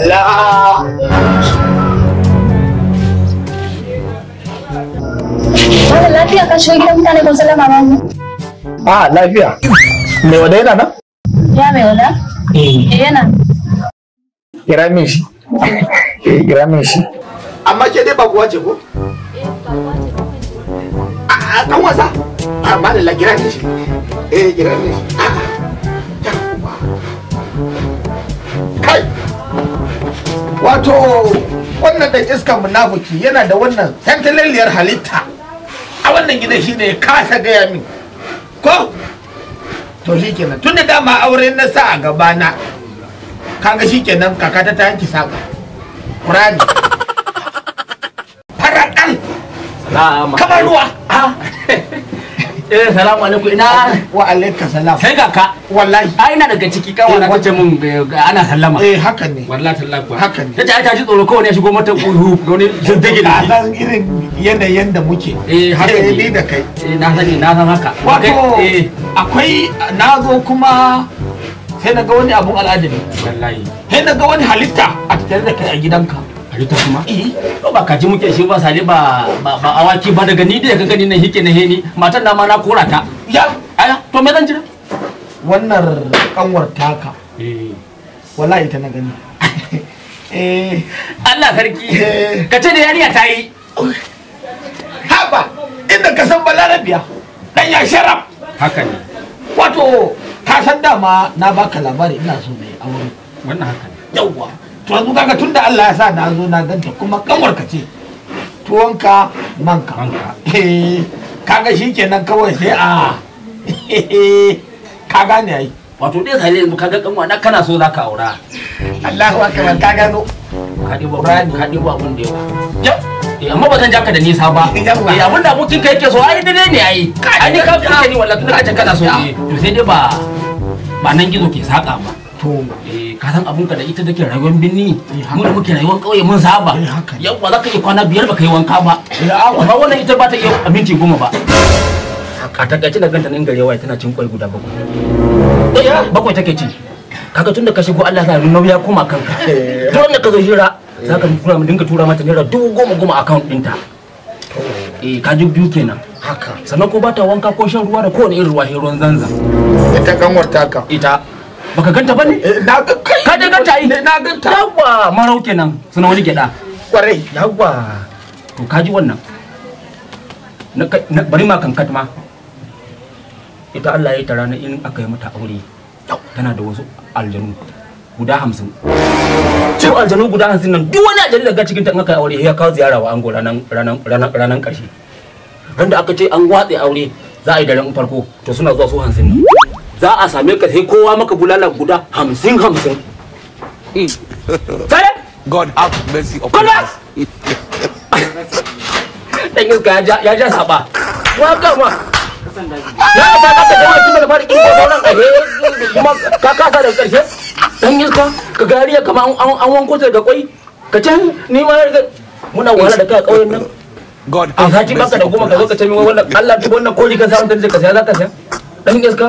Allah. Wala lafiya ka shigo gidan mutane kun sallama ba mu. Lafiya. Me wada yana nan? Ya mai wada? Yana. Kira min shi. Kira min shi. Amma ke dai babuwa ce ko? Babuwa ce. A kan wasa? Amma da la kira min shi. Kira min shi. Kai. Wato wannan da iskan munafiki yana da wannan tantalalliyar halitta. A wannan gidan shi ne ya kasa gaya min. Ko? To shi kenan tun da dama aure na sa a gabana kaga shi kenan kakata ta yanki saka ƙurani faraɗan kamar ruwa. Salamu alaikum ina wa alaika salam. sai kaka Wallahi ina daga ciki kawai na kace mun ana sallama haka ne wallahi tallahi kuwa haka ne. tace ai ta ji tsoro kawai ne shigo mata uhu wani zindige a da san irin yanayin da muke haka ne ni da kai na sani na san haka wato akwai na zo kuma sai na ga wani abun al'ajabi wallahi sai na ga wani halitta a tattare da kai a gidanka. halitta kuma to ba kaji muke shi ba sale ba awaki ba daga ni da ka gani nan hike na heni matan na ma na kora ta Ya aya to me zan jira wannan kanwar taka wallahi ita na gani. Allah sarki ka ce da yariya ta yi Haba inda ka san balarabiya dan ya sharaf haka ne wato ka san dama na baka labari ina so mai aure wannan haka ne yawwa to yanzu kaga tunda Allah ya sa na zo na ganta kuma kanwar ka ce tuwonka manka kaga shikenan kawai sai a ka gane ai wato dai sai yanzu kaga kanwa na kana so zaka aura Allahu akbar ka gano ka dibo abun da yawa amma ba zan ja ka da nisa ba abin da abokin ka yake so ai dai ne ai ai ka kike ni wallahi tunda kace kana so to sai dai ba nan gizo ke saka ba to ka san abun ka da ita take rayuwar binni mu da muke rayuwar kauye mun saba yawa zaka yi kwana 5 baka yi wanka ba amma wannan ita ba ta iya minti 10 ba a takaice da ganta nan garewa tana cin kwai guda 7 bakwai take ci kaga tunda ka shigo Allah ya nauyi ya koma kanka to wanda ka zo hira zaka tura mu dinga tura mata naira 10,000 account ɗinta ka ji biyu kenan haka sannan ko ba ta wanka ko shan ruwa da kowane irin ruwan zanza ita kanwar taka ita baka ganta bane na ga kai ka je ganta yi na ganta yawa marau kenan suna wani gyada kwarai yawa to ka ji wannan bari ma kankat ma ita Allah ya yi ta ranar in aka yi mata aure tana da wasu aljanu guda 50 cikin aljanu guda 50 nan duk wani aljanu daga cikin ta in aka yi aure ya kawo ziyara wa ango ranar karshe ran da aka ce an watse aure za a yi daren farko to suna zuwa su 50 nan za a same ka sai kowa maka bulala guda 50 sai God have mercy upon us. dan iska ya ja saba wa kama ya ka ka jama'a kin da fara kinko sauran kuma ka kasa da karshe dan iska ka gariya kamar an wanko ta daga kwai ka can ni ma muna wahala da kai a kauyen nan God a sati baka da goma ka zo ka ce min wannan Allah duk wannan koli ka samu ta ka saya za ka saya dan iska